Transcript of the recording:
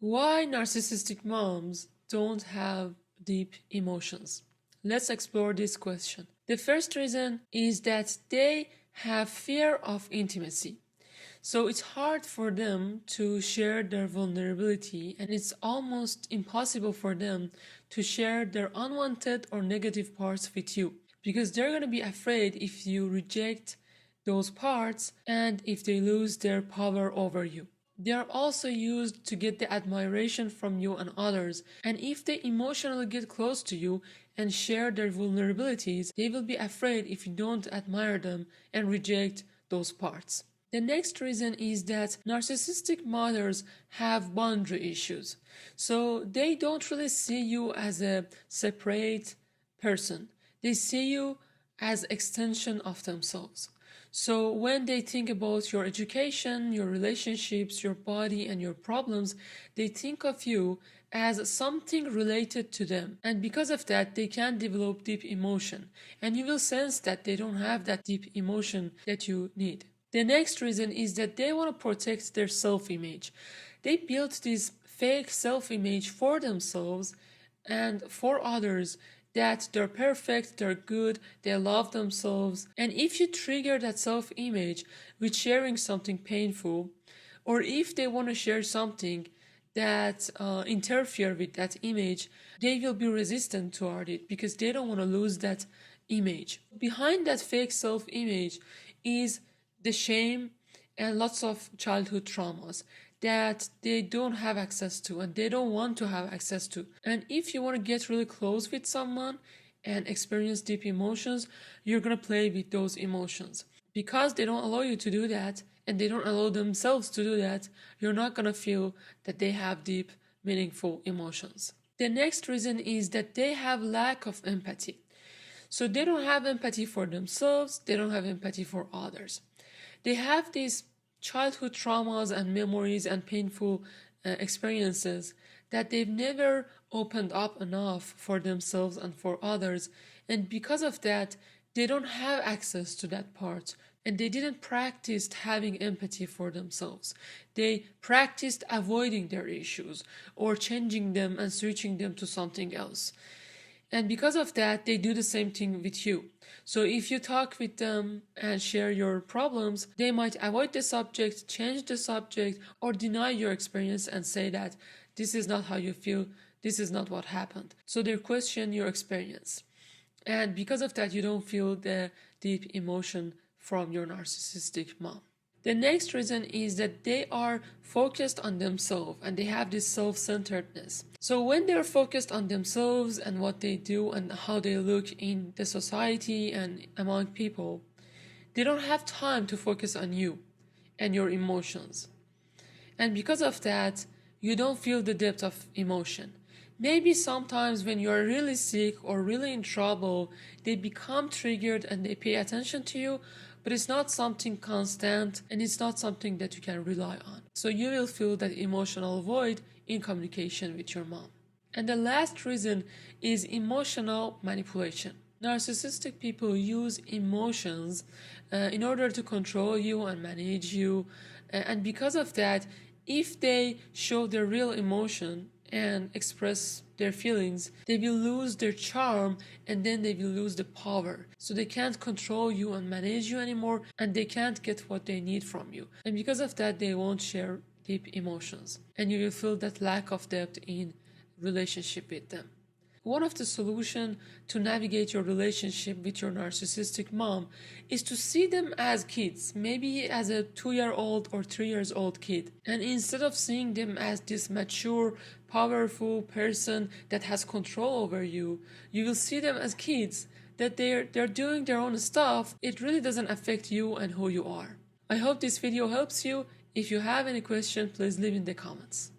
Why narcissistic moms don't have deep emotions? Let's explore this question. The first reason is that they have fear of intimacy. So it's hard for them to share their vulnerability, and it's almost impossible for them to share their unwanted or negative parts with you because they're going to be afraid if you reject those parts and if they lose their power over you. They are also used to get the admiration from you and others, and if they emotionally get close to you and share their vulnerabilities, they will be afraid if you don't admire them and reject those parts. The next reason is that narcissistic mothers have boundary issues. So they don't really see you as a separate person. They see you as extension of themselves. So when they think about your education, your relationships, your body, and your problems, they think of you as something related to them. And because of that, they can develop deep emotion. And you will sense that they don't have that deep emotion that you need. The next reason is that they want to protect their self-image. They built this fake self-image for themselves and for others, that they're perfect, they're good, they love themselves. And if you trigger that self-image with sharing something painful, or if they want to share something that interfere with that image, they will be resistant toward it because they don't want to lose that image. Behind that fake self-image is the shame and lots of childhood traumas that they don't have access to and they don't want to have access to. And if you want to get really close with someone and experience deep emotions, you're going to play with those emotions. Because they don't allow you to do that and they don't allow themselves to do that, you're not going to feel that they have deep, meaningful emotions. The next reason is that they have lack of empathy. So they don't have empathy for themselves, they don't have empathy for others. They have these childhood traumas and memories and painful experiences that they've never opened up enough for themselves and for others, and because of that they don't have access to that part, and they didn't practice having empathy for themselves. They practiced avoiding their issues or changing them and switching them to something else. And because of that, they do the same thing with you. So if you talk with them and share your problems, they might avoid the subject, change the subject, or deny your experience and say that this is not how you feel, this is not what happened. So they question your experience. And because of that, you don't feel the deep emotion from your narcissistic mom. The next reason is that they are focused on themselves and they have this self-centeredness. So when they're focused on themselves and what they do and how they look in the society and among people, they don't have time to focus on you and your emotions. And because of that, you don't feel the depth of emotion. Maybe sometimes when you're really sick or really in trouble, they become triggered and they pay attention to you, but it's not something constant and it's not something that you can rely on. So you will feel that emotional void in communication with your mom. And the last reason is emotional manipulation. Narcissistic people use emotions in order to control you and manage you. And because of that, if they show their real emotion and express their feelings, they will lose their charm and then they will lose the power. So they can't control you and manage you anymore, and they can't get what they need from you. And because of that, they won't share deep emotions. And you will feel that lack of depth in relationship with them. One of the solutions to navigate your relationship with your narcissistic mom is to see them as kids, maybe as a 2-year-old or 3-year-old kid. And instead of seeing them as this mature, powerful person that has control over you, you will see them as kids, that they're doing their own stuff. It really doesn't affect you and who you are. I hope this video helps you. If you have any question, please leave in the comments.